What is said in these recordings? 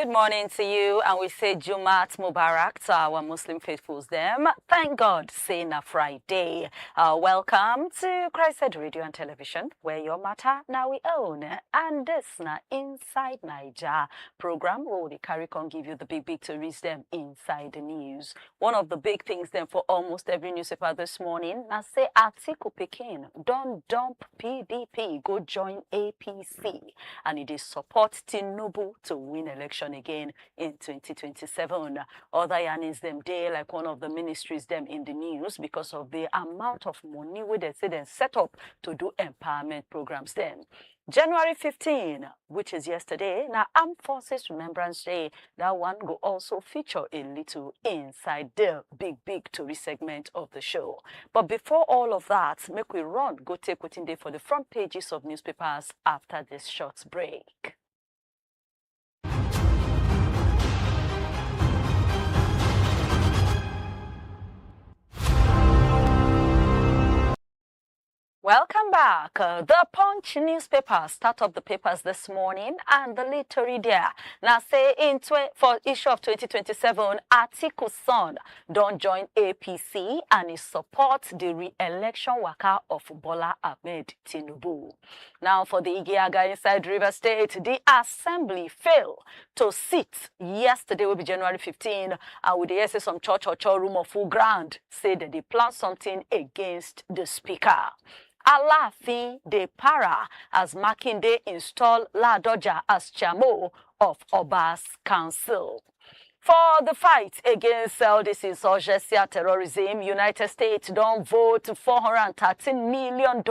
Good morning to you, and we say Jumat Mubarak to our Muslim faithfuls them. Thank God, say na Friday. Welcome to CHRICED Radio and Television, where your matter now we own. And this na Inside Niger program where we carry on give you the big tories them inside the news. One of the big things then for almost every newspaper this morning, now say Atiku pikin don't dump PDP, go join APC, and it is support Tinubu to win election again in 2027. Other yarnings them day like one of the ministries them in the news because of the amount of money where they say they set up to do empowerment programs then. January 15, which is yesterday, now Armed Forces Remembrance Day, that one will also feature a little inside the big tori segment of the show. But before all of that, make we run, go take waiting day for the front pages of newspapers after this short break. Welcome back. The Punch newspaper start up the papers this morning and the literary there. Now say for issue of 2027, Atiku's son don't join APC and he supports the re-election waka of Bola Ahmed Tinubu. Now for the Igiaga inside River State, the assembly failed to sit yesterday will be January 15 and with the some church room of full ground say that they plan something against the speaker. Alaafin de Para as Makinde install Ladoja as Chamo of Oba's Council. For the fight against this insurgency terrorism, United States don't vote $413 million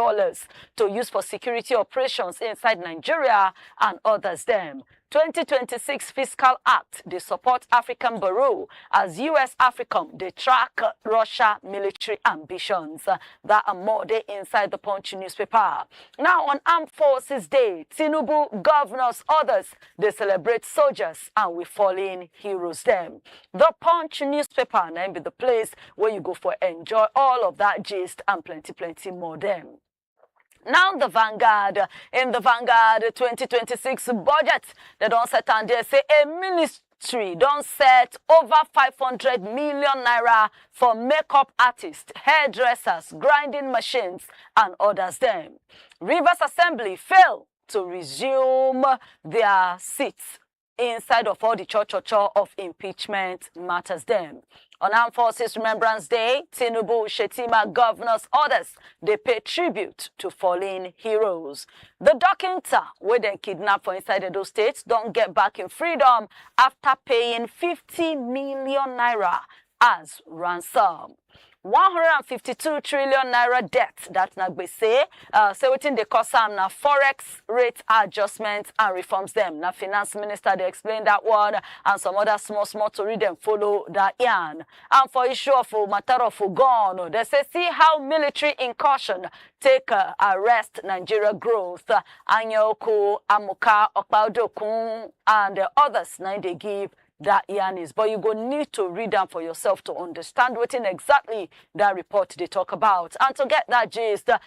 to use for security operations inside Nigeria and others them. 2026 Fiscal Act, they support African Bureau as US Africom, they track Russia military ambitions. That are more there inside the Punch newspaper. Now on Armed Forces Day, Tinubu, governors, others, they celebrate soldiers and we fallen heroes them. The Punch newspaper name be the place where you go for enjoy all of that gist and plenty more them. Now the Vanguard, in the Vanguard 2026 budget, they don't set and they say a ministry don't set over 500 million naira for makeup artists, hairdressers, grinding machines, and others them. Rivers Assembly failed to resume their seats inside of all the church of impeachment matters them. On Armed Forces Remembrance Day, Tinubu, Shettima, governors, others, they pay tribute to fallen heroes. The doctor, where they kidnapped for inside those states, don't get back in freedom after paying 50 million naira as ransom. 152 trillion naira debt that Nagbe say within the cost na forex rate adjustments and reforms them. Now finance minister they explain that one and some other small to read them follow that yarn. And for issue of matter of gun, they say see how military incursion take arrest Nigeria growth. Anyoku, Amuka, Okpaudokun and the others now they give that yarn is, but you go need to read them for yourself to understand what in exactly that report they talk about. And to get that gist, the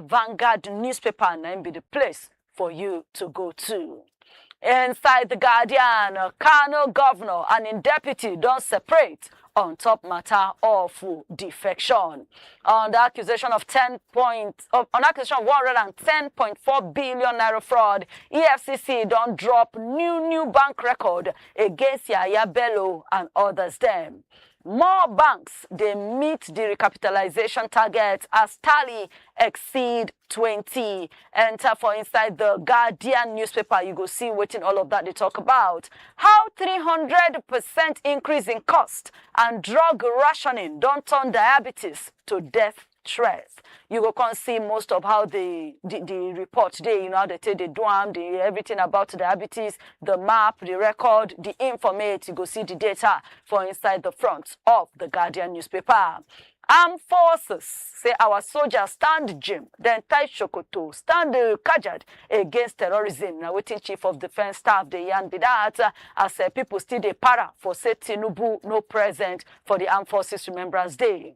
Vanguard newspaper name be the place for you to go to. Inside the Guardian, Kano governor and in deputy don't separate on top matter of defection. On the accusation of 110.4 billion naira fraud, EFCC don't drop new bank record against Yaya Bello and others them. More banks, they meet the recapitalization target as tally exceed 20. Enter for inside the Guardian newspaper, you go see what in all of that they talk about. How 300% increase in cost and drug rationing don't turn diabetes to death threats. You go can see most of how the report they, how they take the DWAM, everything about diabetes, the map, the record, the informate, you go see the data for inside the front of the Guardian newspaper. Armed Forces say our soldiers stand gym, then tie shokoto, stand kajad against terrorism. Now waiting Chief of Defense Staff, the yarn be that as people still they para for say Tinubu no present for the Armed Forces Remembrance Day.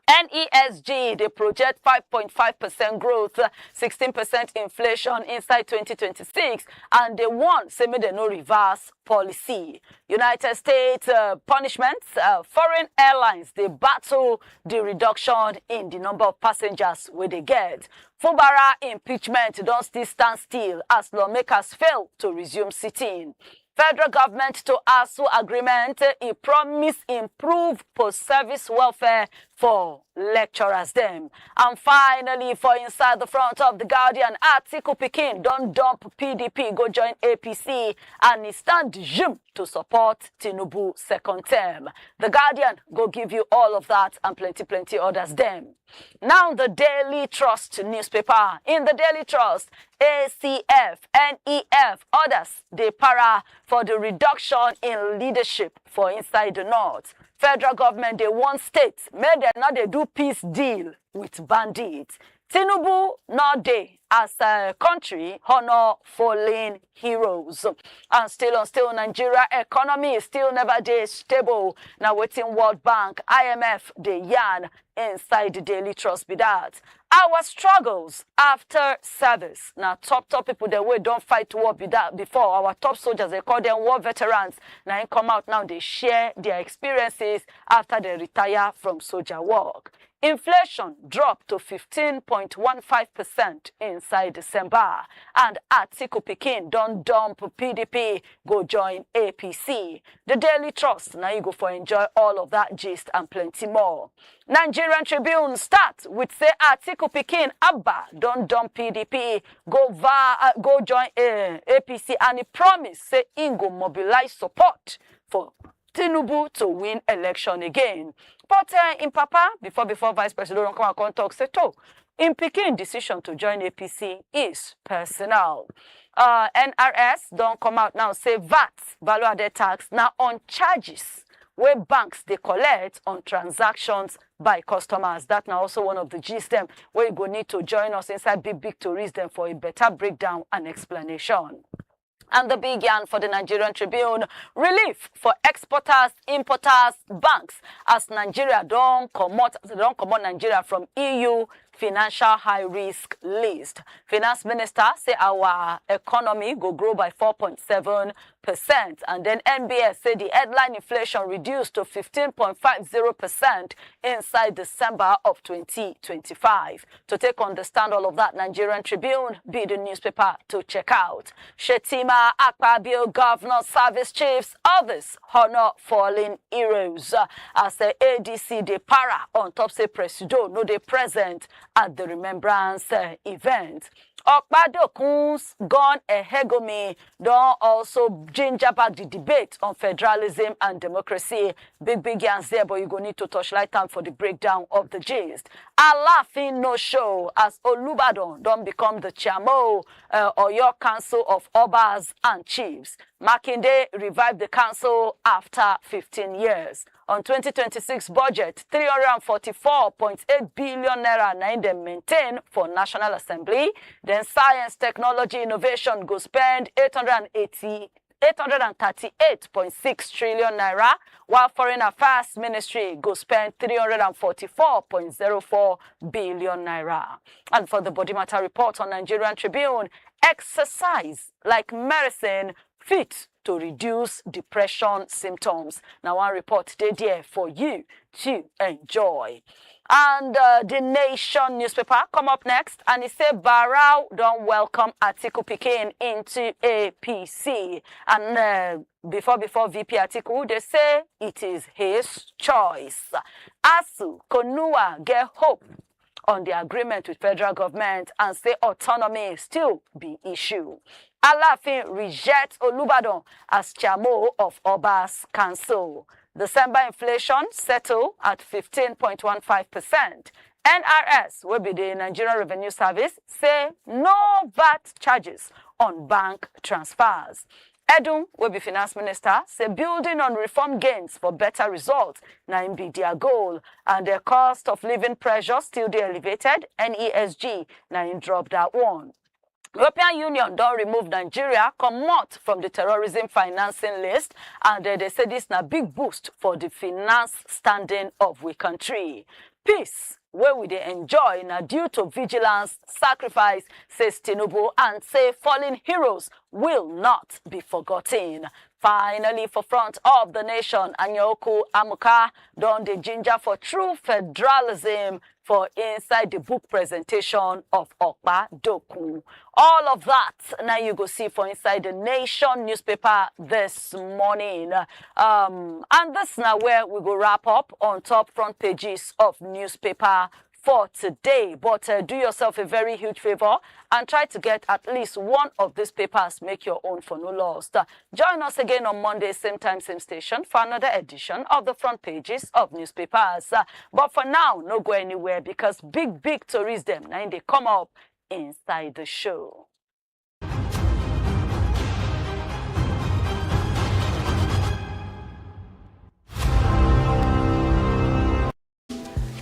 NESG, they project 5.5% growth, 16% inflation inside 2026, and they want, say, may they no reverse policy. United States punishments, foreign airlines, they battle the reduction in the number of passengers where they get. Fubara impeachment don't still stand still as lawmakers fail to resume sitting. Federal government to ASU agreement, it promised improve post-service welfare for lecturers them. And finally, for inside the front of the Guardian, Atiku Pikin don't dump PDP, go join APC, and he stand zoom to support Tinubu second term. The Guardian go give you all of that and plenty others them. Now the Daily Trust newspaper. In the Daily Trust, ACF, NEF, others, they para for the reduction in leadership for inside the North. Federal government, they want states, may they not they do peace deal with bandits. Tinubu, not they, as a country, honor fallen heroes. And still Nigeria economy is still never day stable. Now waiting World Bank, IMF, the yarn inside the Daily Trust be that. Our struggles after service. Now top people that we don't fight war be that before. Our top soldiers, they call them war veterans. Now they come out now, they share their experiences after they retire from soldier work. Inflation dropped to 15.15% inside December. And Atiku Pikin don't dump PDP, go join APC. The Daily Trust, now you go for enjoy all of that gist and plenty more. Nigerian Tribune start with say Atiku Pikin Abba don't dump PDP, go join APC, and he promise say he go mobilize support for Tinubu to win election again. But in Papa, before Vice President don't come and talk, say, in Pikin decision to join APC is personal. NRS don't come out now, say VAT, value added tax, now on charges where banks they collect on transactions by customers. That now also one of the gist them where you go need to join us inside big tourists them for a better breakdown and explanation. And the big yarn for the Nigerian Tribune, relief for exporters, importers, banks, as Nigeria don't comot Nigeria from EU financial high-risk list. Finance Minister say our economy go grow by 4.7%. And then NBS say the headline inflation reduced to 15.50% inside December of 2025. To take understand all of that, Nigerian Tribune be the newspaper to check out. Shettima, Akpabio, governor, service chiefs, others honor fallen heroes. As the ADC, they para on top say Presido, no they present at the Remembrance event. Okpadokun's gone Ehegomi don't also ginger back the debate on federalism and democracy. Big yans there, but you go need to touch light time for the breakdown of the gist. Alafin no show as Olubadan don't become the Chamo or your council of Obas and Chiefs. Makinde revived the council after 15 years. On 2026 budget, 344.8 billion naira na they maintain for National Assembly. Then science, technology, innovation go spend 838.6 trillion naira, while Foreign Affairs Ministry go spend 344.04 billion naira. And for the body matter report on Nigerian Tribune, exercise like medicine fit to reduce depression symptoms. Now one report today there for you to enjoy. And the Nation newspaper come up next, and it say Barrow don't welcome Atiku Pikin into APC. And before VP Atiku, they say it is his choice. ASU, Konua get hope on the agreement with federal government and say autonomy still be issue. Alafin rejects Olubadan as Chamo of Obas Council. December inflation settled at 15.15%. NRS, will be the Nigerian Revenue Service, say no VAT charges on bank transfers. Edun, will be Finance Minister, say building on reform gains for better results, now be their goal. And the cost of living pressure still be elevated, NESG, now drop that one. European Union don't remove Nigeria, comot from the terrorism financing list, and they say this na big boost for the finance standing of we country. peace where we dey enjoy na due to vigilance, sacrifice, says Tinubu, and say fallen heroes will not be forgotten. Finally, for front of the nation, Atiku Abubakar don the ginger for true federalism for inside the book presentation of Okpa-Dokun. All of that now you go see for inside the Nation newspaper this morning. And this now where we go wrap up on top front pages of newspaper for today. But do yourself a very huge favor and try to get at least one of these papers. Make your own for no loss. Join us again on Monday, same time, same station for another edition of the front pages of newspapers. But for now, no go anywhere because big tories them now they come up inside the show.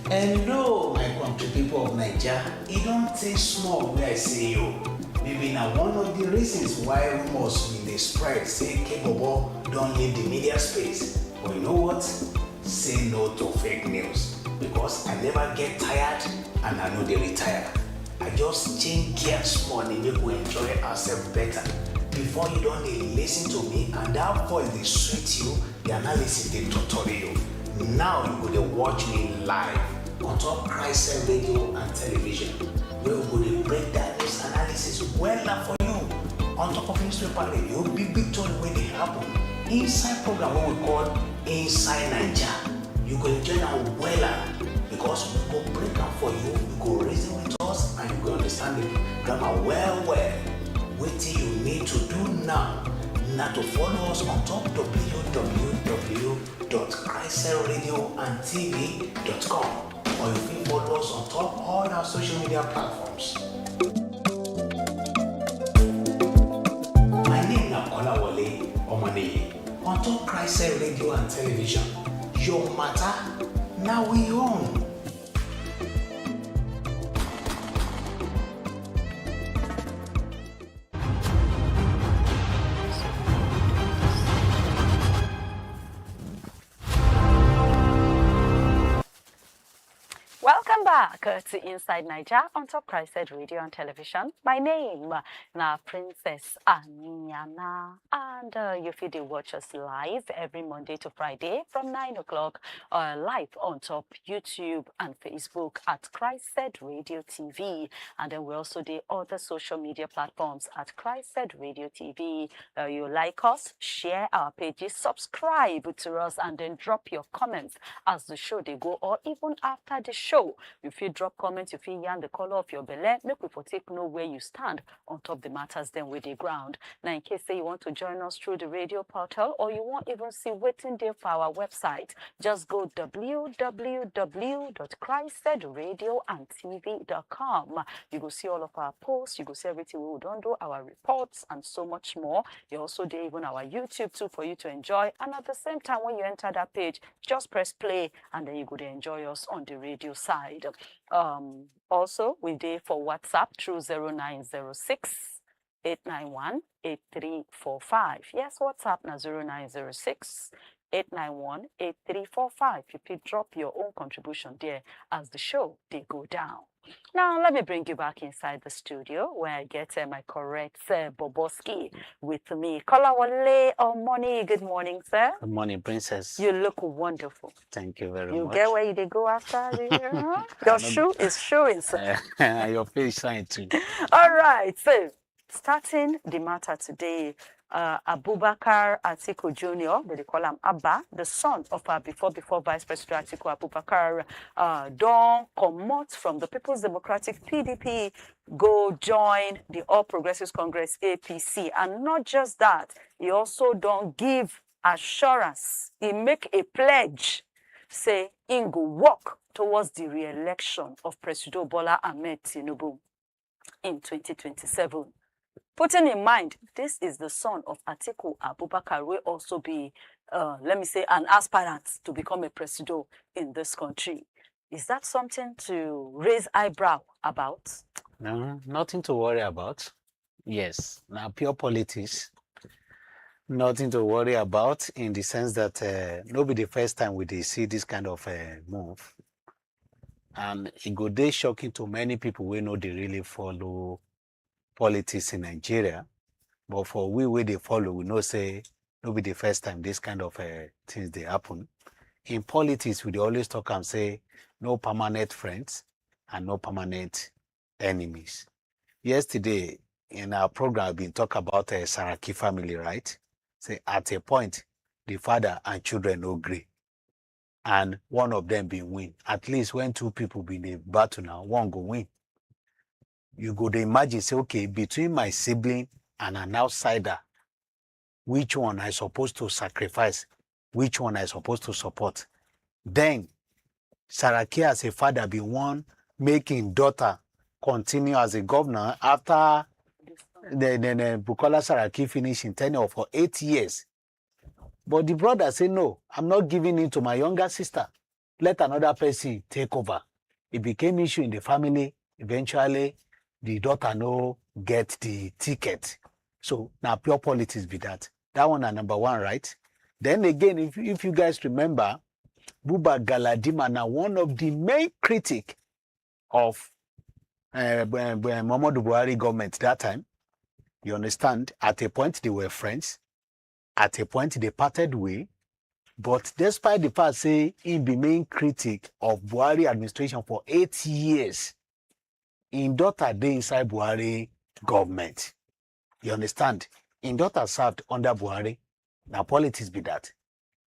Hello, my country people of Nigeria. It don't take small where I say you. Maybe now one of the reasons why rumors in the spread say K-Bobo don't leave the media space. But you know what? Say no to fake news. Because I never get tired and I know they retire. I just change gears small and you go enjoy ourselves better. Before you don't listen to me and that voice they sweet you, the analysis they tutorial. Now you go to watch me live on top CHRICED radio and television. We will go to break that news analysis well for you. On top of newspaper radio, big story where they happen. Inside program what we call Inside Nigeria. You go enjoy our well because we go break down for you, you go reason with us and you go understand the grammar well. What you need to do now to follow us on top www.chricedradiotv.com or you can follow us on top all our social media platforms. My name is Olawale Omoneye on top CHRICED radio and television. Your matter, now we own. Welcome back to Inside Nigeria on top CHRICED radio and television. My name na Princess Aniana, and you fit watch us live every Monday to Friday from 9 o'clock live on top YouTube and Facebook at CHRICED Radio TV, and then we also do other social media platforms at CHRICED Radio TV. You like us, share our pages, subscribe to us, and then drop your comments as the show they go, or even after the show. If you drop comments, if you yarn the color of your belly, make we for take know where you stand on top the matters then with the ground. Now, in case say you want to join us through the radio portal or you want even see waiting there for our website, just go www.chricedradiotv.com. You go see all of our posts, you go see everything we don't do, our reports, and so much more. You also do even our YouTube too for you to enjoy. And at the same time, when you enter that page, just press play and then you go to enjoy us on the radio side. Also, we did for WhatsApp through 0906 891 8345. Yes, WhatsApp na 0906 891 8345. You can drop your own contribution there as the show they go down. Now, let me bring you back inside the studio where I get my correct Boboski with me. Kolawole Omoni, good morning, sir. Good morning, Princess. You look wonderful. Thank you very much. You get where you go after the Your shoe is showing, sir. Your face shine too. All right, so starting the matter today, Abubakar Atiku Jr., they call him Abba, the son of our before Vice President Atiku Abubakar, don't comot from the People's Democratic PDP, go join the All Progressives Congress APC. And not just that, he also don't give assurance. He make a pledge, say, he go walk towards the re-election of President Bola Ahmed Tinubu in 2027. Putting in mind, this is the son of Atiku Abubakar, will also be, let me say, an aspirant to become a president in this country. Is that something to raise eyebrow about? No, nothing to worry about. Yes, now pure politics. Nothing to worry about in the sense that no be the first time we see this kind of move. And it go dey shocking to many people wey no dey really follow politics in Nigeria. But for we wey dey follow, we know say no be the first time this kind of things dey happen. In politics, we dey always talk and say no permanent friends and no permanent enemies. Yesterday, in our program, we been talk about a Saraki family, right? Say at a point, the father and children no agree. And one of them been win. At least when two people be in a battle now, one go win. You go to imagine, say, okay, between my sibling and an outsider, which one I supposed to sacrifice? Which one I supposed to support? Then, Saraki as a father be one making daughter continue as a governor after the Bukola Saraki finish in tenure for 8 years. But the brother say, no, I'm not giving it to my younger sister. Let another person take over. It became issue in the family. Eventually, the daughter no get the ticket. So now pure politics be that. That one are number one, right? Then again, if you guys remember, Buba Galadima now one of the main critic of Muhammadu Buhari government that time. You understand? At a point, they were friends. At a point, they parted way. But despite the fact, say, he be main critic of Buhari administration for 8 years, in daughter dey inside Buhari government. You understand? In daughter served under Buhari. Now politics be that.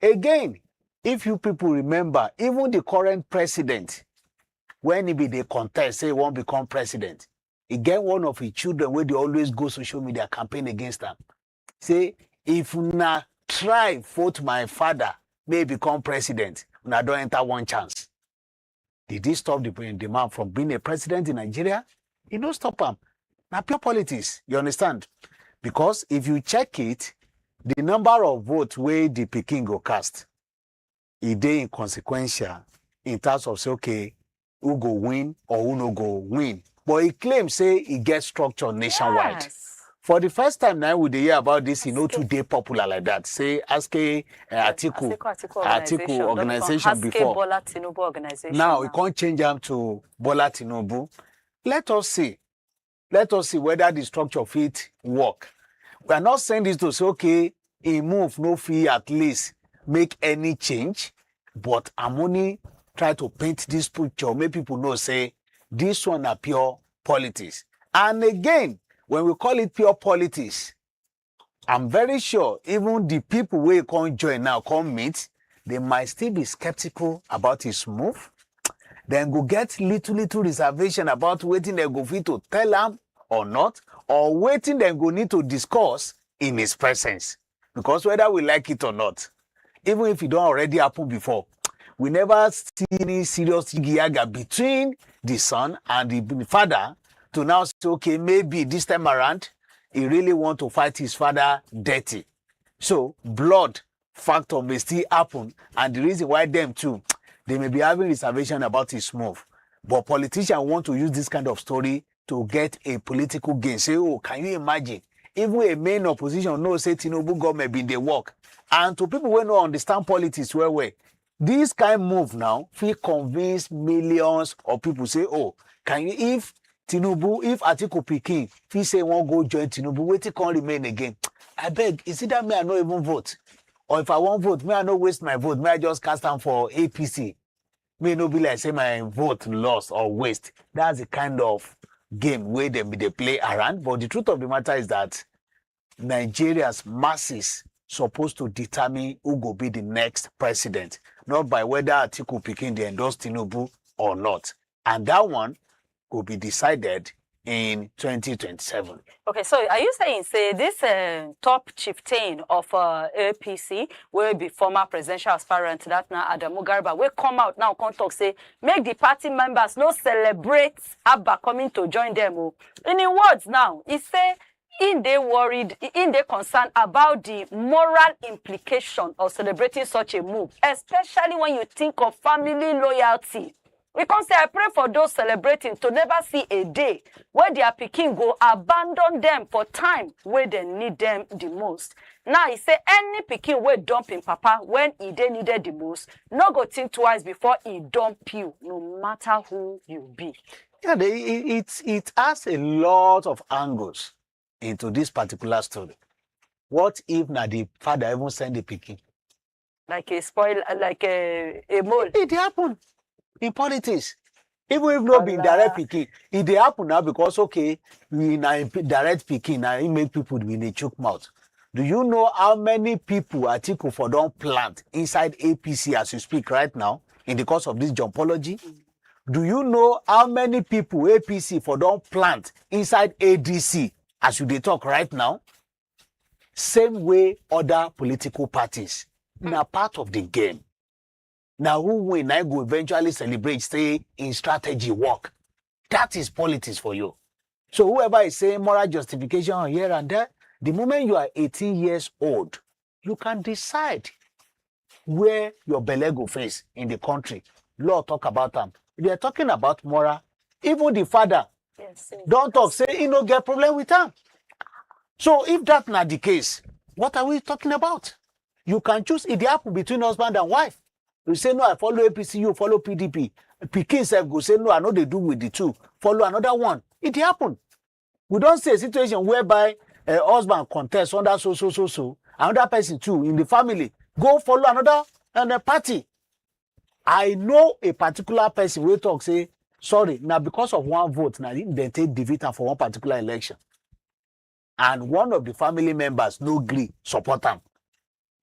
Again, if you people remember, even the current president, when he be the contest, say he won't become president, he get one of his children where they always go social media campaign against them. Say, if una try vote my father may become president, una don't enter one chance. Did he stop the man from being a president in Nigeria? He no stop him. Now pure politics, you understand? Because if you check it, the number of votes where the pikin go cast, it dey inconsequential in terms of say, okay, who go win or who no go win. But he claims say he gets structure nationwide. Yes. For the first time now we dey hear about this, you know, today popular like that. Say ask Atiku organization before. Bola Tinubu organization. Now we can't change them to Bola Tinubu. Let us see. Let us see whether the structure fit work. We are not saying this to say, okay, a move no fee at least make any change, but I'm only trying to paint this picture, make people know, say, this one are pure politics. And again, when we call it pure politics, I'm very sure even the people who can't join now, can't meet, they might still be skeptical about his move. Then go get little reservation about waiting they go fit to tell them or not, or waiting they go need to discuss in his presence. Because whether we like it or not, even if it don't already happen before, we never see any serious giga between the son and the father to now say, okay, maybe this time around, he really want to fight his father dirty. So blood factor may still happen, and the reason why them too, they may be having reservation about his move. But politicians want to use this kind of story to get a political gain. Say, oh, can you imagine? Even a main opposition knows say Tinubu government been dey work. And to people who don't understand politics well, this kind of move now will convince millions of people. Say, oh, can you, if Tinubu, if Atiku pikin, if he say won't go join Tinubu, wait till can remain again. I beg, is it that me I no even vote? Or if I won't vote, may I no waste my vote, may I just cast down for APC? May no be like say my vote lost or waste. That's the kind of game where they play around. But the truth of the matter is that Nigeria's masses supposed to determine who will be the next president, not by whether Atiku pikin they endorse Tinubu or not. And that one will be decided in 2027. Okay, so are you saying, say, this top chieftain of APC will be former presidential aspirant, that now Adamu Garba, will come out now, come talk, say, make the party members no celebrate Abba coming to join them. Oh. In his words now, he say, in they worried, in they concerned about the moral implication of celebrating such a move, especially when you think of family loyalty. We can say I pray for those celebrating to never see a day where their pikin go abandon them for time where they need them the most. Now he say any pikin will dump in papa when he dey needed the most, no go think twice before he dump you, no matter who you be. Yeah, it has a lot of angles into this particular story. What if na the father even send the pikin? Like a spoil, like a mole. It happen in politics. Even if no be direct pikin, it dey happen now because okay, we na direct pikin na it make people be in a choke mouth. Do you know how many people Atiku for don plant inside APC as you speak right now in the course of this jumpology? Do you know how many people APC for don plant inside ADC as you dey talk right now? Same way other political parties. Na part of the game. Now who win, I go eventually celebrate, say, in strategy work. That is politics for you. So whoever is saying moral justification here and there, the moment you are 18 years old, you can decide where your belle go face in the country. Law talk about them. They are talking about moral. Even the father, Yes, don't talk, say he no get problem with them. So if that's not the case, what are we talking about? You can choose it happen between husband and wife. You say, no, I follow APC, you follow PDP. Pikin self go say, no, I know they do with the two. Follow another one. It happen. We don't see a situation whereby a husband contests under so. Another person too in the family go follow another party. I know a particular person will talk, say, sorry, now because of one vote, now they take defeat for one particular election. And one of the family members no agree, support them.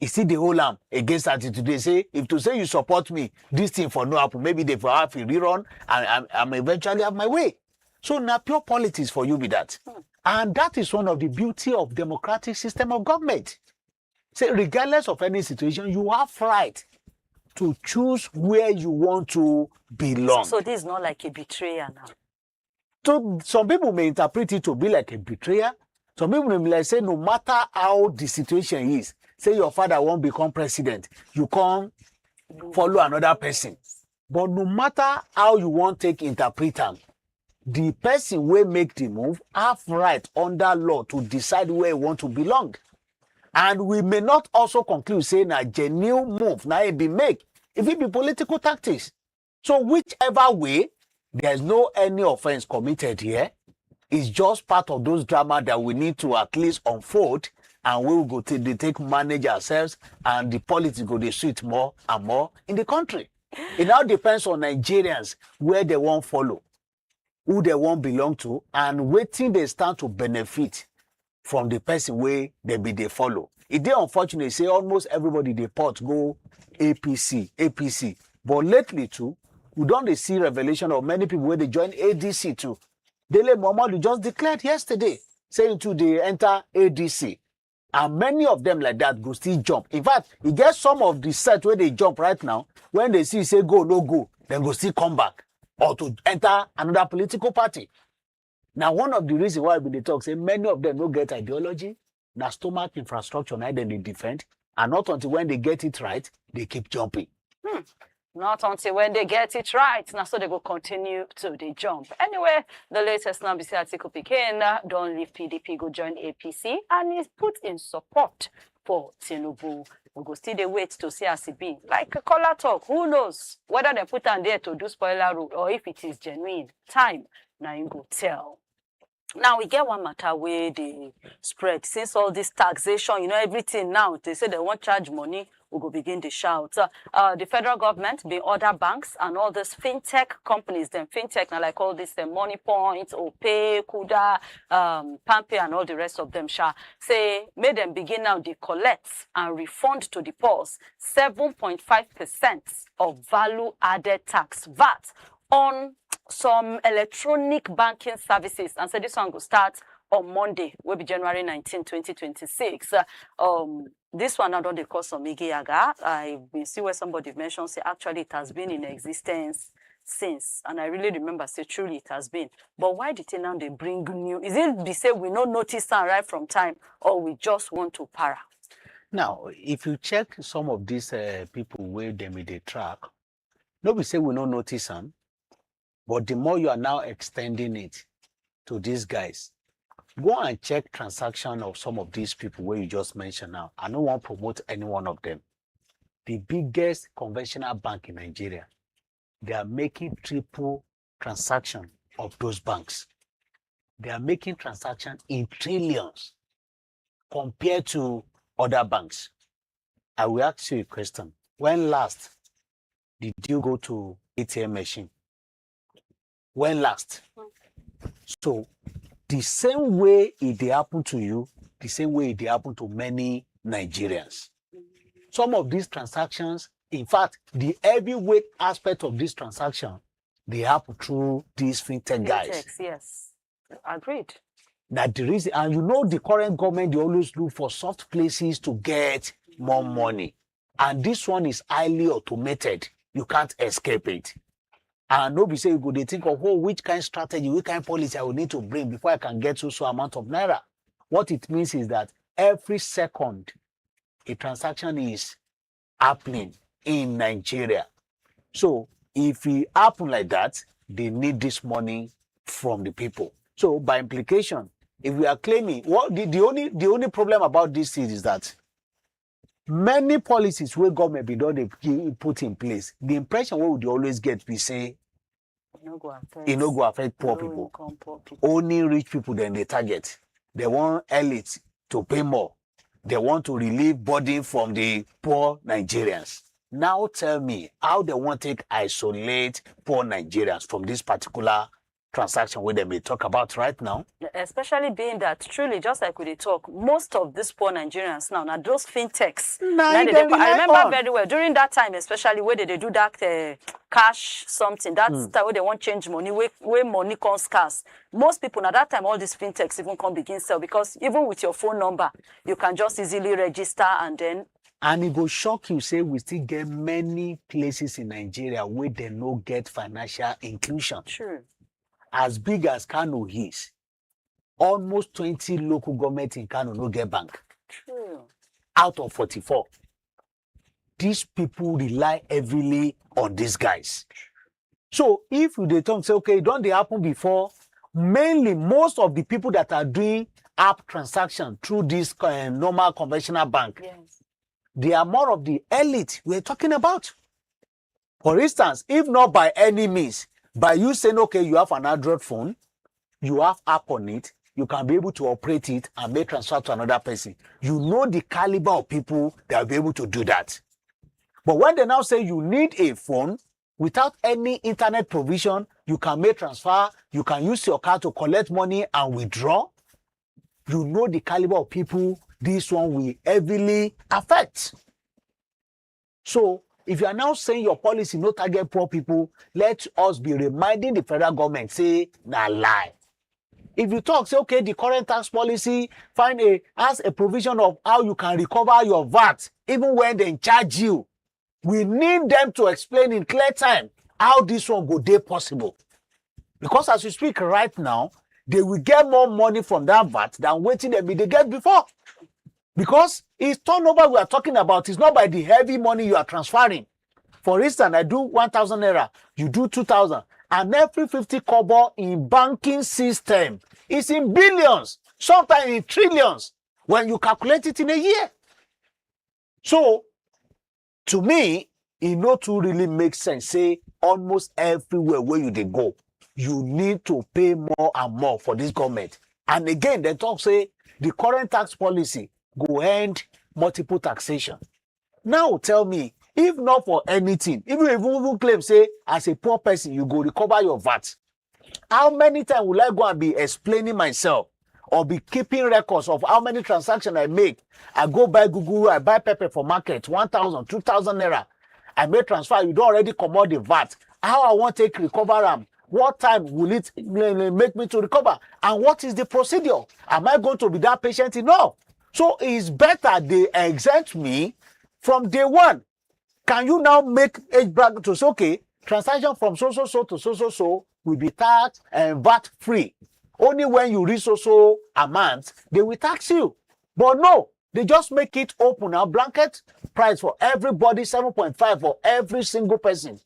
You see the whole arm against that today. Say, if to say you support me, this thing for no happen, maybe they for have a rerun and I'm eventually have my way. So now pure politics for you be that. And that is one of the beauty of democratic system of government. Say, regardless of any situation, you have right to choose where you want to belong. So this is not like a betrayal now. So some people may interpret it to be like a betrayal. Some people may like say, no matter how the situation is, say your father won't become president, you can't follow another person. But no matter how you want to take interpret them, the person will make the move have right under law to decide where you want to belong. And we may not also conclude saying a genuine move now it be make if it be political tactics. So whichever way, there's no any offense committed here. It's just part of those drama that we need to at least unfold, and we will go to take manage ourselves, and the politics go to suit more and more in the country. It now depends on Nigerians where they won't follow, who they won't belong to, and waiting they stand to benefit from the person where they follow. It is unfortunate, say almost everybody they pot go APC. But lately too, we don't see revelation of many people where they join ADC too. Dele Momodu just declared yesterday, saying to they enter ADC. And many of them like that go still jump. In fact, you get some of the set where they jump right now, when they see say go, no go, then go still come back or to enter another political party. Now, one of the reasons why we talk, say many of them don't get ideology, now stomach infrastructure, now then they defend, and not until when they get it right, they keep jumping. Not until when they get it right. Now, so they go continue to the jump. Anyway, the latest now, Bisi Atiku Pikin, don't leave PDP, go join APC, and is put in support for Tinubu. We go still they wait to see as it be. Like a caller talk, who knows whether they put on there to do spoiler rule or if it is genuine. Time, now you go tell. Now, we get one matter where they spread. Since all this taxation, everything now, they say they won't charge money, we go begin to shout. The federal government, the other banks, and all these fintech companies, them fintech, now like all this, Money Point, Opay, Kuda, Pampe, and all the rest of them, say, may them begin now, they collect and refund to the pause 7.5% of value-added tax, VAT, on some electronic banking services. And so this one will start on Monday, will be January 19, 2026. This one now don't they call some Yaga. I've been see where somebody mentioned, say actually it has been in existence since. And I really remember, say truly it has been. But why did they now they bring new? Is it be say we not notice that right from time, or we just want to para? Now, if you check some of these people where they made a track, nobody say we not notice them. But the more you are now extending it to these guys, go and check transaction of some of these people where you just mentioned now. I don't want to promote any one of them. The biggest conventional bank in Nigeria, they are making triple transaction of those banks. They are making transaction in trillions compared to other banks. I will ask you a question. When last did you go to ATM machine? When last? So the same way it happened to you, the same way it happened to many Nigerians. Some of these transactions, in fact, the heavyweight aspect of this transaction, they happen through these fintech guys. Fintechs, yes. Agreed. That the reason, and you know the current government, they always look for soft places to get more money. And this one is highly automated. You can't escape it. And nobody say you go, they think of, oh, which kind of strategy, which kind of policy I will need to bring before I can get so amount of naira. What it means is that every second a transaction is happening in Nigeria. So if it happen like that, they need this money from the people. So by implication, if we are claiming, what the only problem about this is that many policies where government be done they put in place, the impression what would you always get, we say it no go affect poor people. Only rich people then they target. They want elites to pay more. They want to relieve burden from the poor Nigerians. Now tell me how they want to isolate poor Nigerians from this particular transaction where they may talk about right now. Especially being that truly, just like we talk, most of these poor Nigerians now those fintechs. I remember very well during that time, especially where they do that cash something. That's the way they want change money, where money comes scarce. Most people at that time, all these fintechs even come begin sell because even with your phone number, you can just easily register and then. And it will shock you, say we still get many places in Nigeria where they no get financial inclusion. True. As big as Kano is, almost 20 local governments in Kano no get bank. True. Out of 44. These people rely heavily on these guys. So if they talk, say, okay, don't they happen before? Mainly, most of the people that are doing app transaction through this normal conventional bank, yes, they are more of the elite we're talking about. For instance, if not by any means, by you saying, okay, you have an Android phone, you have app on it, you can be able to operate it and make transfer to another person. You know the caliber of people that will be able to do that. But when they now say you need a phone, without any internet provision, you can make transfer, you can use your card to collect money and withdraw, you know the caliber of people this one will heavily affect. So, if you are now saying your policy no target poor people, let us be reminding the federal government, say, nah lie. If you talk, say, okay, the current tax policy, has a provision of how you can recover your VAT, even when they charge you. We need them to explain in clear time how this one go dey possible. Because as we speak right now, they will get more money from that VAT than waiting they get before. Because it's turnover we are talking about. It's not by the heavy money you are transferring. For instance, I do 1,000 naira, you do 2,000. And every 50 kobo in banking system is in billions, sometimes in trillions, when you calculate it in a year. So, to me, it not to really make sense. Say, almost everywhere where you go, you need to pay more and more for this government. And again, they talk, say, the current tax policy go end multiple taxation. Now tell me, if not for anything, even if you claim, say, as a poor person, you go recover your VAT, how many times will I go and be explaining myself or be keeping records of how many transactions I make? I go buy Google, I buy pepper for market, 1,000, 2,000 naira. I make transfer, you don't already commot the VAT. How I want to take recover them? What time will it make me to recover? And what is the procedure? Am I going to be that patient enough? So it's better they exempt me from day one. Can you now make age bracket to say, okay, transaction from so to so will be taxed and VAT free. Only when you reach so amount, they will tax you. But no, they just make it open, a blanket price for everybody, 7.5 for every single person.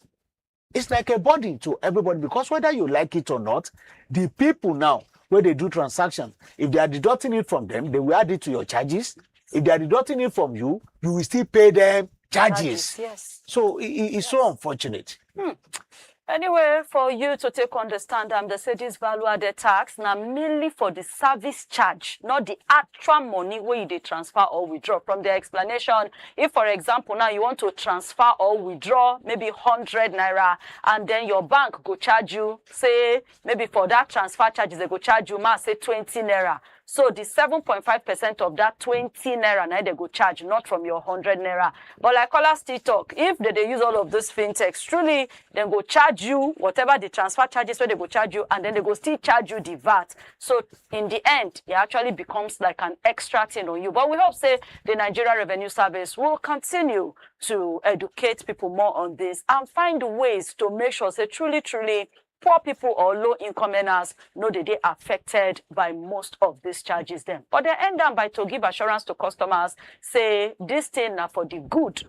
it's like a burden to everybody, because whether you like it or not, the people now, where they do transactions, if they are deducting it from them, they will add it to your charges. If they are deducting it from you, you will still pay them charges. Yes. So it's so unfortunate. Anyway, for you to take understand, they say this value-added tax now mainly for the service charge, not the actual money where they transfer or withdraw. From their explanation, if, for example, now you want to transfer or withdraw maybe 100 naira, and then your bank go charge you, say, maybe for that transfer charges, they go charge you, say 20 naira. So the 7.5% of that 20 naira, now they go charge, not from your 100 naira. But like Ola still talk, if they use all of those fintechs, truly, then go charge you whatever the transfer charges where they go charge you, and then they go still charge you the VAT. So in the end, it actually becomes like an extra thing on you. But we hope, say, the Nigeria Revenue Service will continue to educate people more on this and find ways to make sure, say, truly, poor people or low-income earners know that they are affected by most of these charges then. But they end up by to give assurance to customers, say this thing now for the good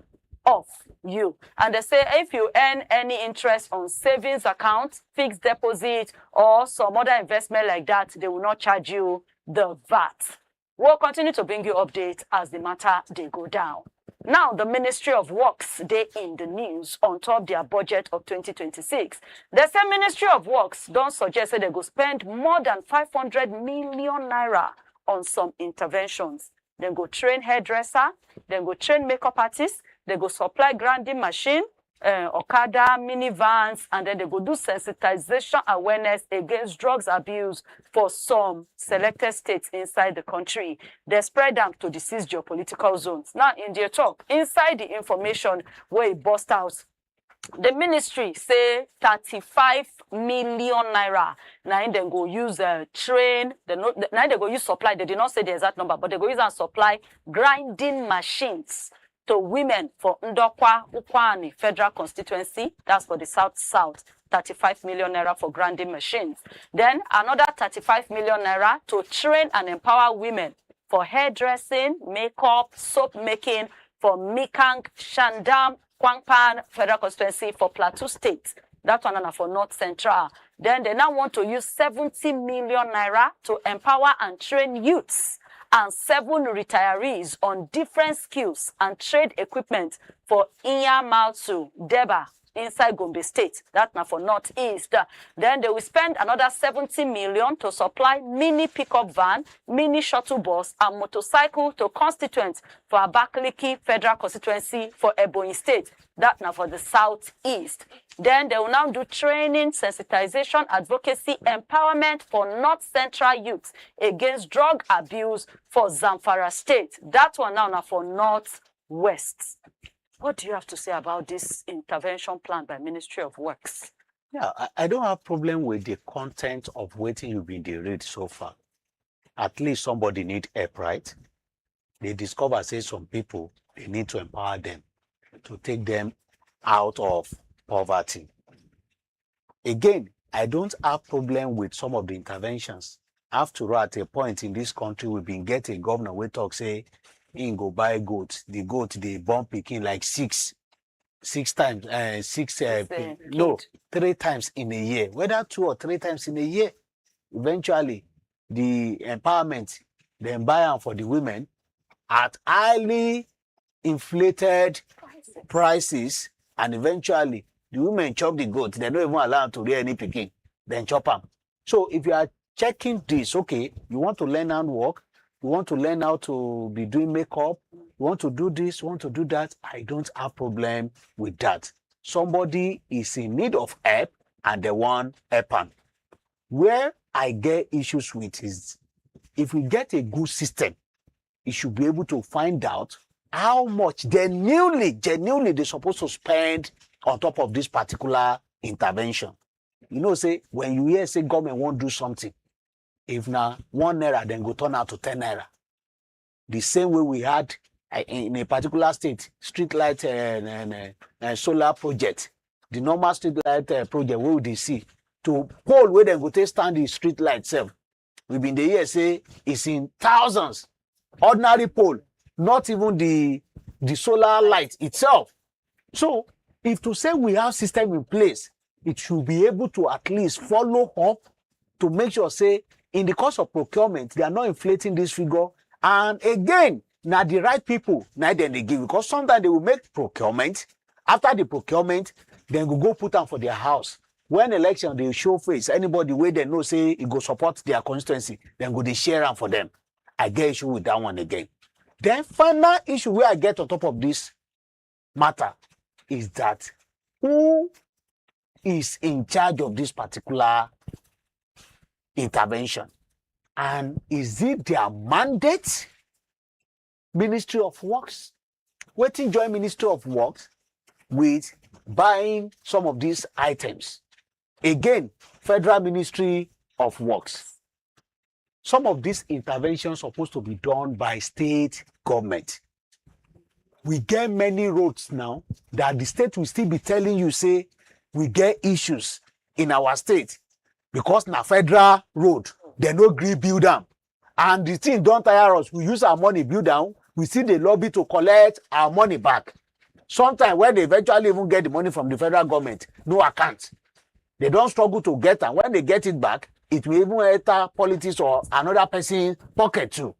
of you. And they say if you earn any interest on savings accounts, fixed deposit, or some other investment like that, they will not charge you the VAT. We'll continue to bring you updates as the matter they go down. Now, the Ministry of Works, they in the news on top their budget of 2026. The same Ministry of Works don't suggest that they go spend more than 500 million naira on some interventions. Then go train hairdresser, then go train makeup artists, they go supply grinding machine, Okada, minivans, and then they go do sensitization awareness against drugs abuse for some selected states inside the country. They spread them to the 6 geopolitical zones. Now, in their talk, inside the information where it burst out, the ministry say 35 million naira. Now they go use train. Now they go use supply. They did not say the exact number, but they go use and supply grinding machines to women for Ndokwa, Ukwani Federal Constituency. That's for the South. 35 million naira for grinding machines. Then another 35 million naira to train and empower women for hairdressing, makeup, soap making for Mikang, Shandam, Kwangpan Federal Constituency for Plateau State. That one for North Central. Then they now want to use 70 million naira to empower and train youths and 7 retirees on different skills and trade equipment for Iya Maltu, Deba, inside Gombe State. That's now for Northeast. Then they will spend another 70 million to supply mini pickup van, mini shuttle bus, and motorcycle to constituents for Abakaliki Federal Constituency for Ebonyi State. That now for the Southeast. Then they will now do training, sensitization, advocacy, empowerment for North Central youths against drug abuse for Zamfara State. That one now for Northwest. What do you have to say about this intervention plan by Ministry of Works? Yeah, I don't have problem with the content of what you've been read so far. At least somebody need help, right? They discover, say, some people, they need to empower them to take them out of poverty. Again, I don't have problem with some of the interventions. After all, at a point in this country, we've been getting governor we talk, say, in go buy goat. The goat, they born pikin like 3 times in a year. Whether 2 or 3 times in a year, eventually, the empowerment, then buy them for the women at highly inflated prices, and eventually, the women chop the goat. They're not even allowed to rear any pikin. Then chop them. So if you are checking this, okay, you want to learn how to work, you want to learn how to be doing makeup, you want to do this, you want to do that, I don't have problem with that. Somebody is in need of help and they want help. Where I get issues with is, if we get a good system, it should be able to find out how much genuinely they're supposed to spend on top of this particular intervention. You know, say, when you hear, say, government won't do something, if now 1 naira, then go turn out to 10 naira. The same way we had in a particular state, street light and solar project, the normal street light project, where would they see? To pole where they go to stand the street light itself. We've been the year, say, it's in thousands. Ordinary pole, not even the solar light itself. So, if to say we have system in place, it should be able to at least follow up to make sure, say, in the course of procurement, they are not inflating this figure. And again, now the right people, now then they give, because sometimes they will make procurement. After the procurement, then go put them for their house. When election, they show face. Anybody where they know, say, it go support their constituency, then go they share them for them. I get issue with that one again. Then final issue where I get on top of this matter is that who is in charge of this particular intervention? And is it their mandate? Ministry of Works? Waiting join Ministry of Works with buying some of these items. Again, Federal Ministry of Works. Some of these interventions are supposed to be done by state government. We get many roads now that the state will still be telling you, say, we get issues in our state because na federal road, they no agree build them. And the thing don't tire us. We use our money build down. We see the lobby to collect our money back. Sometimes when they eventually even get the money from the federal government, no account. They don't struggle to get them. When they get it back, it will even enter politics or another person's pocket too.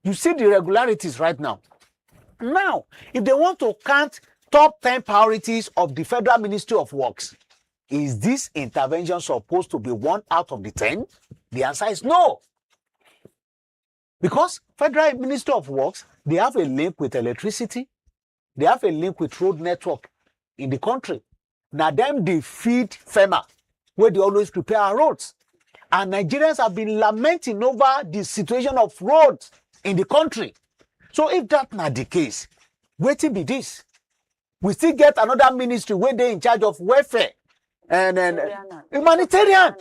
You see the irregularities right now. Now, if they want to count top 10 priorities of the Federal Ministry of Works, is this intervention supposed to be 1 out of the 10? The answer is no. Because Federal Ministry of Works, they have a link with electricity. They have a link with road network in the country. Now, them they feed FEMA, where they always prepare our roads. And Nigerians have been lamenting over the situation of roads in the country. So if that's not the case, wait be this. We still get another ministry where they're in charge of welfare and humanitarian.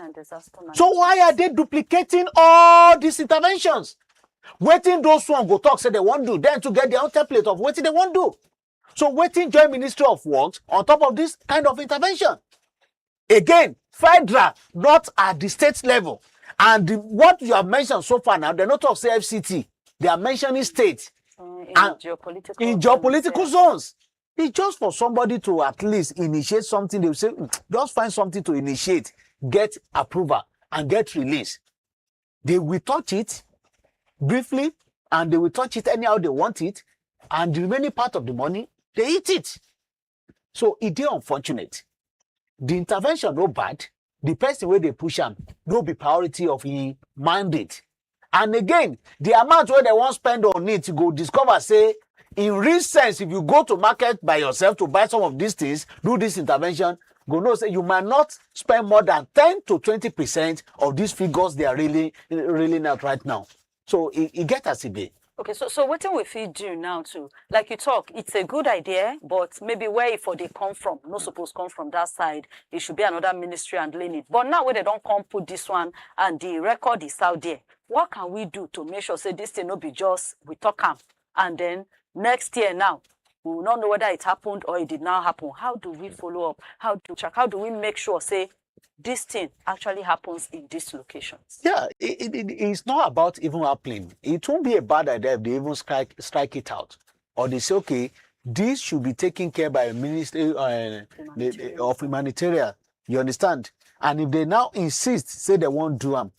So why are they duplicating all these interventions? Waiting those one go talk, say they won't do, then to get their own template of what they won't do. So waiting join Ministry of Works on top of this kind of intervention. Again, federal, not at the state level. And what you have mentioned so far now, they're not of CFCT. They are mentioning state. In geopolitical zones. It's just for somebody to at least initiate something. They will say, just find something to initiate, get approval, and get release. They will touch it briefly, and they will touch it anyhow they want it, and the remaining part of the money, they eat it. So it is unfortunate. The intervention no bad. The person where they push them no be priority of the mandate. And again, the amount where they want spend on it, you go discover, say, in real sense, if you go to market by yourself to buy some of these things, do this intervention, go know, say, you might not spend more than 10 to 20% of these figures they are really not right now. So it gets as it be. Okay, so what we fit do now too? Like you talk, it's a good idea, but maybe where for they come from, not supposed to come from that side. It should be another ministry handling it. But now where they don't come put this one and the record is out there, what can we do to make sure say this thing not be just we talk and then next year now we will not know whether it happened or it did not happen? How do we follow up? How to check? How do we make sure say this thing actually happens in these locations? Yeah, it's not about even happening. It won't be a bad idea if they even strike it out. Or they say, okay, this should be taken care by a ministry of humanitarian. You understand? And if they now insist, say they won't do them,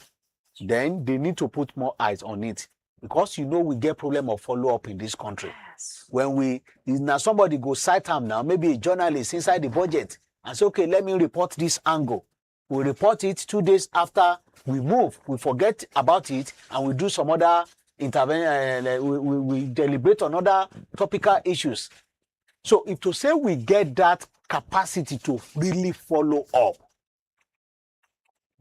then they need to put more eyes on it. Because you know we get problem of follow-up in this country. Yes. When now somebody go cite them now, maybe a journalist inside the budget, and say, okay, let me report this angle. We report it 2 days after we move. We forget about it and we do some other intervention. We deliberate on other topical issues. So if to say we get that capacity to really follow up,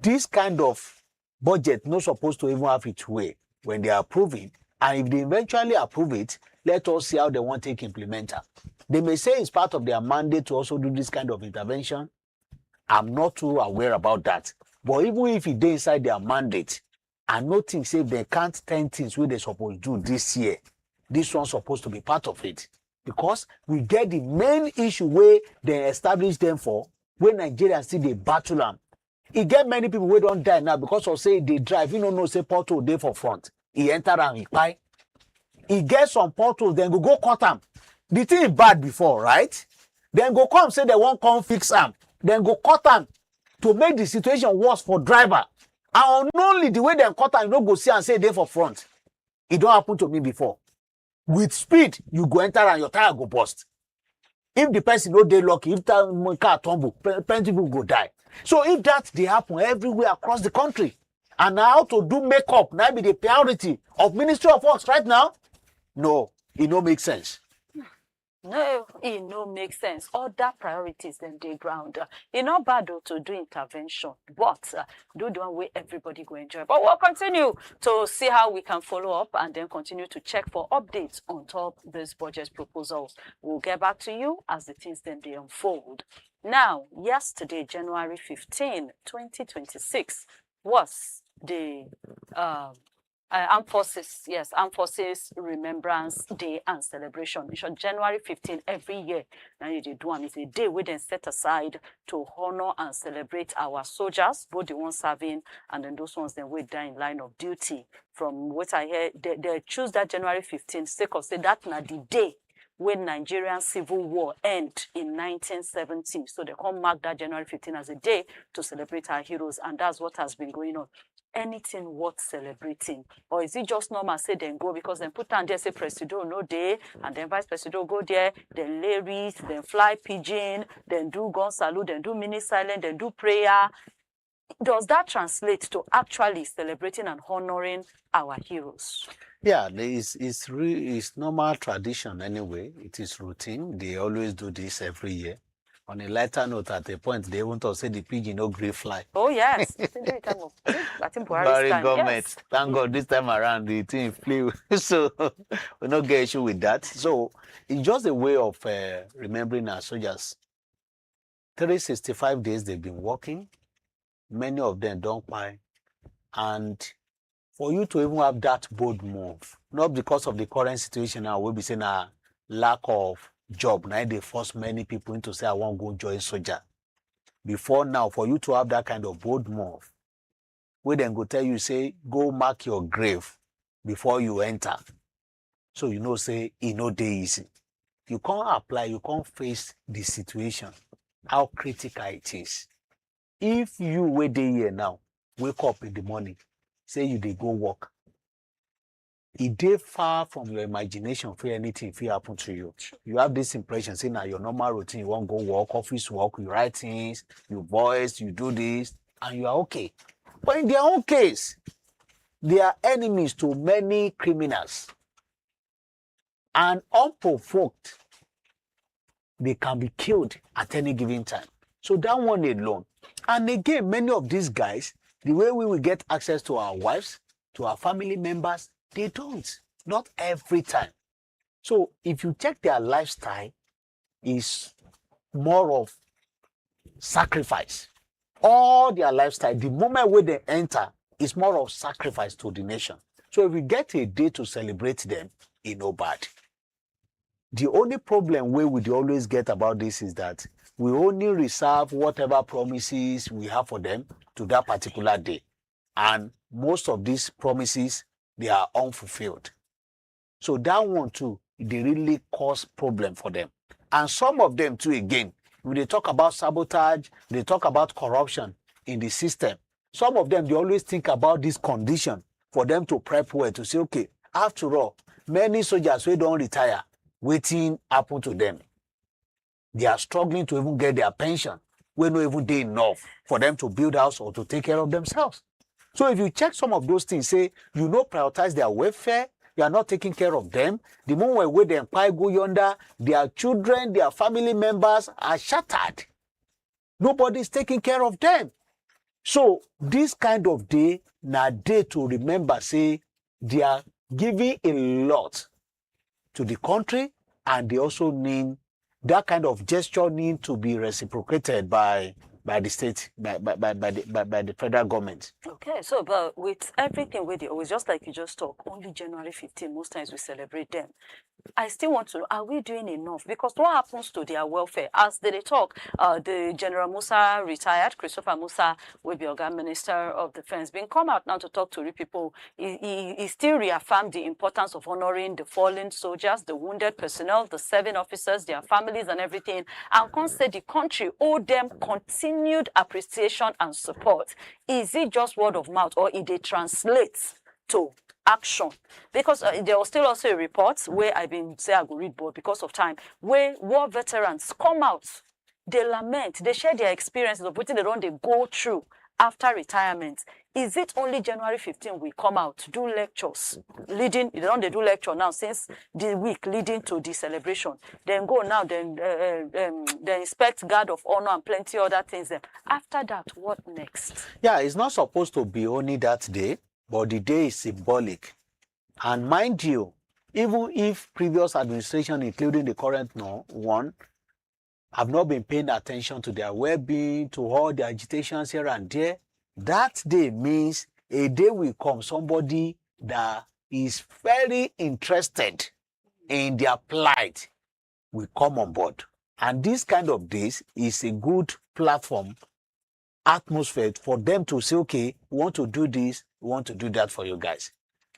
this kind of budget not supposed to even have its way when they approve it. And if they eventually approve it, let us see how they want to implement it. They may say it's part of their mandate to also do this kind of intervention. I'm not too aware about that. But even if it is inside their mandate, I no think say they can't 10 things where they're supposed to do this year. This one's supposed to be part of it. Because we get the main issue where they establish them for, when Nigerians see they battle them. It get many people who don't die now because of say they drive. You don't know, say portal day for front. He enter and he buy. He gets some portals, then go cut them. The thing is bad before, right? Then go come say they won't come fix them. Then go cut them. to make the situation worse for driver. And only the way they cut and you no go see and say they for front. It don't happen to me before. With speed, you go enter and your tire go burst. If the person no dey lucky, if that car tumble, plenty people go die. So if that dey happen everywhere across the country, and how to do makeup now be the priority of Ministry of Works right now, no, it no make sense. No, it no make sense. Other priorities than the ground. It's not bad though to do intervention, but do the one way everybody go enjoy. But we'll continue to see how we can follow up and then continue to check for updates on top these budget proposals. We'll get back to you as the things then they unfold. Now, yesterday, January 15, 2026, was the Armed Forces Remembrance Day and Celebration. It's on January 15 every year. Now you do one. It's a day we then set aside to honor and celebrate our soldiers, both the ones serving and then those ones then we die in line of duty. From what I hear, they choose that January 15 sake of say that na the day when Nigerian Civil War ended in 1970. So they come mark that January 15 as a day to celebrate our heroes, and that's what has been going on. Anything worth celebrating? Or is it just normal say then go because then put on there say President no day and then Vice President go there, then lay wreath, then fly pigeon, then do gun salute, then do mini silent, then do prayer? Does that translate to actually celebrating and honoring our heroes? Yeah, it's normal tradition anyway. It is routine. They always do this every year. On a lighter note, at a point, they want to say the pigeon no grey fly. Oh, yes. I think Buhari's time. Government. Yes. Thank God this time around the thing flew. So we don't get issue with that. So it's just a way of remembering our soldiers. 365 days they've been working. Many of them don't buy. And for you to even have that bold move, not because of the current situation now, we'll be saying a lack of job. Now they force many people into say, I want to go join soldier. Before now, for you to have that kind of bold move, we then go tell you, say, go mark your grave before you enter. So you know, say, it no day easy. You can't apply, you can't face the situation, how critical it is. If you wait day here now, wake up in the morning, say you dey go work, it dey far from your imagination for anything if it happen to you. You have this impression, say now your normal routine, you won't go work, office work, you write things, you voice, you do this, and you are okay. But in their own case, they are enemies to many criminals. And unprovoked, they can be killed at any given time. So that one alone. And again, many of these guys, the way we will get access to our wives, to our family members, they don't. Not every time. So if you check their lifestyle, is more of sacrifice. All their lifestyle, the moment where they enter, is more of sacrifice to the nation. So if we get a day to celebrate them, it's no bad. The only problem we would always get about this is that we only reserve whatever promises we have for them to that particular day. And most of these promises, they are unfulfilled. So that one too, they really cause problem for them. And some of them too, again, when they talk about sabotage, they talk about corruption in the system. Some of them, they always think about this condition for them to prep well, to say, okay, after all, many soldiers who don't retire, waiting happen to them. They are struggling to even get their pension. We're not even doing enough for them to build house or to take care of themselves. So if you check some of those things, say, you know, prioritize their welfare, you are not taking care of them. The moment where the empire go yonder, their children, their family members are shattered. Nobody's taking care of them. So this kind of day, na day to remember, say, they are giving a lot to the country, and they also need that kind of gesture need to be reciprocated by the state, by the federal government. Okay, so but with everything with it, just like you just talk, only January 15, most times we celebrate them. I still want to know, are we doing enough? Because what happens to their welfare? As they talk, the General Musa retired, Christopher Musa will be Oga Minister of Defense, been come out now to talk to the people. He still reaffirmed the importance of honoring the fallen soldiers, the wounded personnel, the serving officers, their families and everything, and can say the country owe them continuous continued appreciation and support? Is it just word of mouth, or it translates to action? Because there was still also a report where I been say I go read, but because of time, where war veterans come out, they lament, they share their experiences of what they don't they go through after retirement. Is it only January 15 we come out to do lectures leading? They don't they do lecture now since the week leading to the celebration. Then go now, then they inspect guard of honor and plenty other things. Then after that, what next? Yeah, it's not supposed to be only that day, but the day is symbolic. And mind you, even if previous administration, including the current one, have not been paying attention to their well-being, to all the agitations here and there, that day means a day will come, somebody that is very interested in their plight will come on board. And this kind of days is a good platform, atmosphere for them to say, okay, we want to do this, we want to do that for you guys.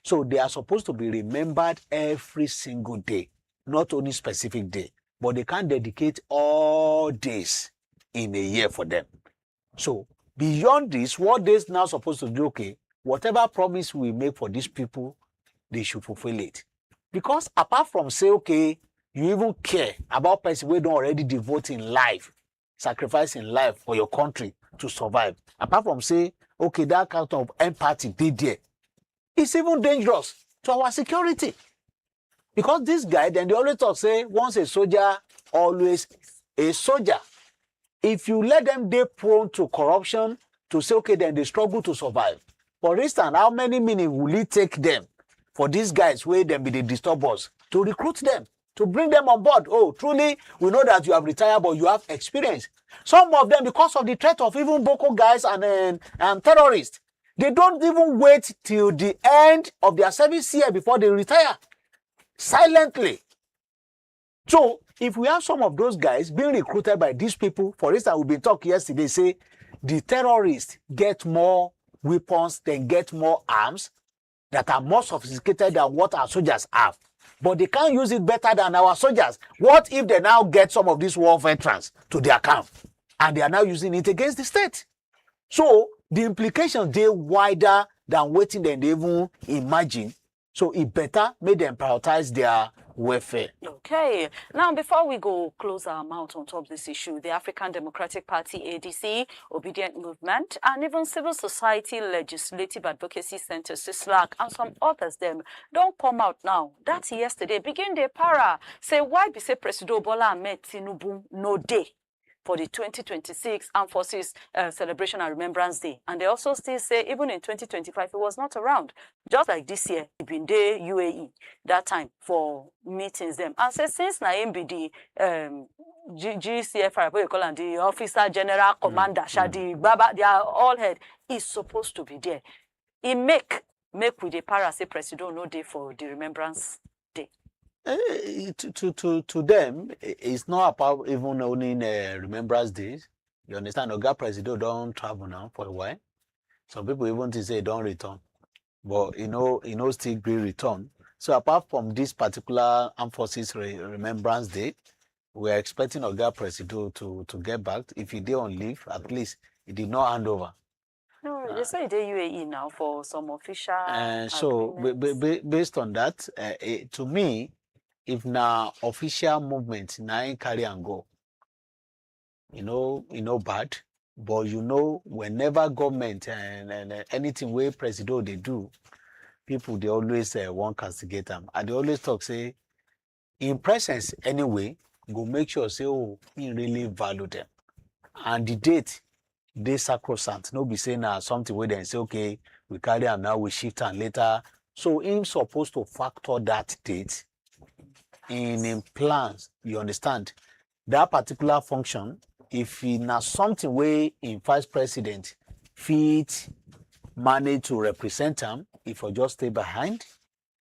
So they are supposed to be remembered every single day, not only specific day, but they can't dedicate all days in a year for them. So beyond this, what they're now supposed to do, okay, whatever promise we make for these people, they should fulfill it. Because apart from say, okay, you even care about person who don't already devote in life, sacrificing life for your country to survive. Apart from say, okay, that kind of empathy did there, it's even dangerous to our security. Because this guy, then they always talk, say, once a soldier, always a soldier. If you let them be prone to corruption, to say, okay, then they struggle to survive. For instance, how many minutes will it take them for these guys, where them be the disturbers, to recruit them, to bring them on board? Oh, truly, we know that you have retired, but you have experience. Some of them, because of the threat of even Boko guys and terrorists, they don't even wait till the end of their service year before they retire. Silently. So, if we have some of those guys being recruited by these people, for instance, we've been talking yesterday, say, the terrorists get more weapons, then get more arms that are more sophisticated than what our soldiers have. But they can't use it better than our soldiers. What if they now get some of these war veterans to their camp and they are now using it against the state? So the implications, they're wider than what they even imagine. So it better make them prioritize their welfare. Okay. Now, before we go close our mouth on top of this issue, the African Democratic Party, ADC, Obedient Movement, and even Civil Society Legislative Advocacy Center, CISLAC, and some others, them don't come out now. That's yesterday. Begin the para. Say, why be say President Bola Ahmed Tinubu no day for the 2026 Armed Forces Celebration and Remembrance Day. And they also still say, even in 2025, he was not around. Just like this year, he been there UAE that time for meetings them. And say, since Naim be the GCFR, what you call them, the Officer General Commander, Shadi Baba, they are all head, is supposed to be there. He make with the para say President no day for the Remembrance Day. To them, it's not about even owning Remembrance Days. You understand? Oga President don't travel now for a while. Some people even say don't return, but still be return. So apart from this particular Armed Forces Remembrance Day, we are expecting Oga President to get back. If he did on leave, at least he did not hand over. No, they say they UAE now for some official. So based on that, to me, if now official movement now carry and go, bad, but whenever government and anything where president they do, people they always want castigate them, and they always talk say, in presence anyway, go make sure say, oh, he really value them, and the date they sacrosanct. No be saying something where they say, okay, we carry and now we shift and later. So him supposed to factor that date in plans, you understand? That particular function, if he now something where in vice president fit manage to represent him, if I just stay behind,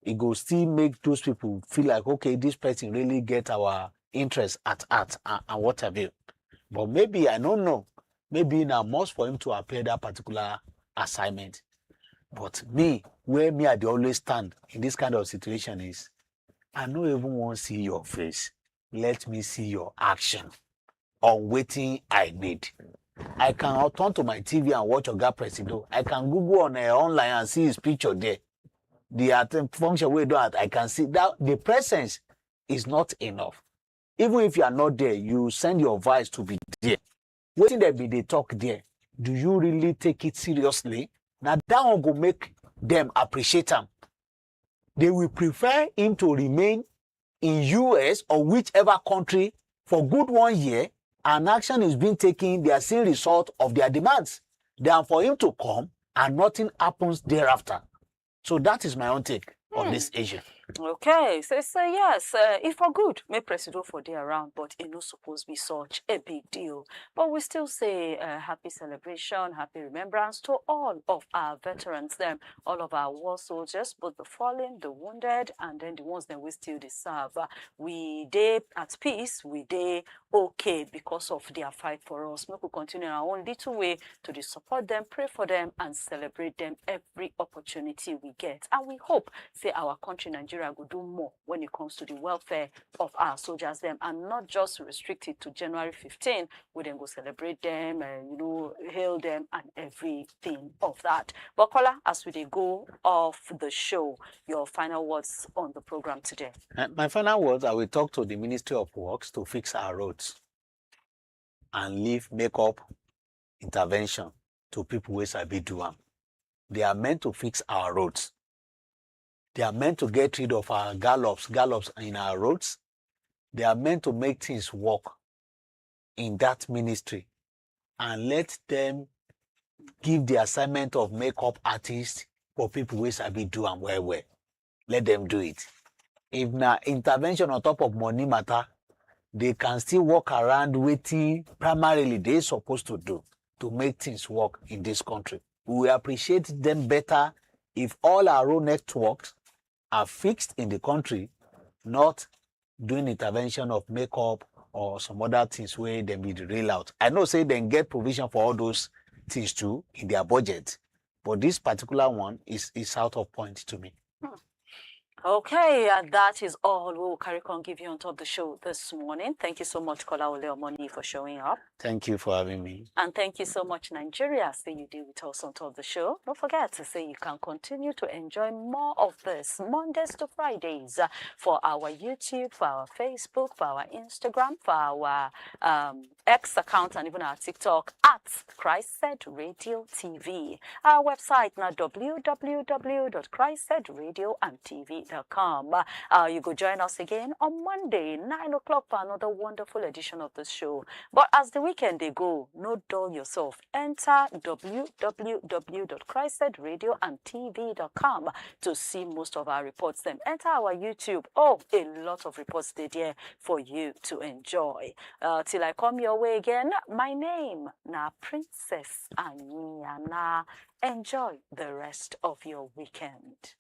it go still make those people feel like, okay, this person really get our interest at heart and what have you. But maybe, I don't know, maybe now must for him to appear that particular assignment. But where I always stand in this kind of situation is, I don't even want to see your face. Let me see your action on waiting I need. I can turn to my TV and watch Oga Presido. I can Google on online and see his picture there. The function we do at, I can see that the presence is not enough. Even if you are not there, you send your voice to be there. Waiting there be they talk there. Do you really take it seriously? Now that one go make them appreciate him. They will prefer him to remain in US or whichever country for good 1 year, and action is being taken, they are seeing result of their demands. Than for him to come and nothing happens thereafter. So that is my own take on this issue. Okay, so yes, if for good, may Presido for day around, but it not supposed to be such a big deal. But we still say happy celebration, happy remembrance to all of our veterans, them, all of our war soldiers, both the fallen, the wounded, and then the ones that we still deserve. We day at peace, we day okay because of their fight for us. We could continue our own little way to support them, pray for them, and celebrate them every opportunity we get. And we hope, say, our country, Nigeria, will do more when it comes to the welfare of our soldiers, them, and not just restricted to January 15. We then go celebrate them and, hail them and everything of that. But Kola, as we go off the show, your final words on the program today. My final words, I will talk to the Ministry of Works to fix our roads and leave makeup intervention to people who sabi do am. They are meant to fix our roads. They are meant to get rid of our gallops in our roads. They are meant to make things work in that ministry and let them give the assignment of makeup artists for people who sabi do am well. Let them do it. If na intervention on top of money matter, they can still walk around waiting primarily they're supposed to do to make things work in this country. We will appreciate them better if all our road networks are fixed in the country, not doing intervention of makeup or some other things where they be rail out. I know say they get provision for all those things too in their budget, but this particular one is out of point to me. Okay, and that is all we will carry on give you on top of the show this morning. Thank you so much, Kola Oleomoni, for showing up. Thank you for having me. And thank you so much, Nigeria, say you did with us on top of the show. Don't forget to say you can continue to enjoy more of this Mondays to Fridays for our YouTube, for our Facebook, for our Instagram, for our X account, and even our TikTok at CHRICED Radio TV. Our website now www.CHRICEDRadioandTV.com. You go join us again on Monday, 9 o'clock for another wonderful edition of the show. But as the weekend they go, no dull yourself. Enter www.CHRICEDRadioandTV.com to see most of our reports. Then enter our YouTube. Oh, a lot of reports there for you to enjoy. Till I come your way again, my name na Princess Anyana. Enjoy the rest of your weekend.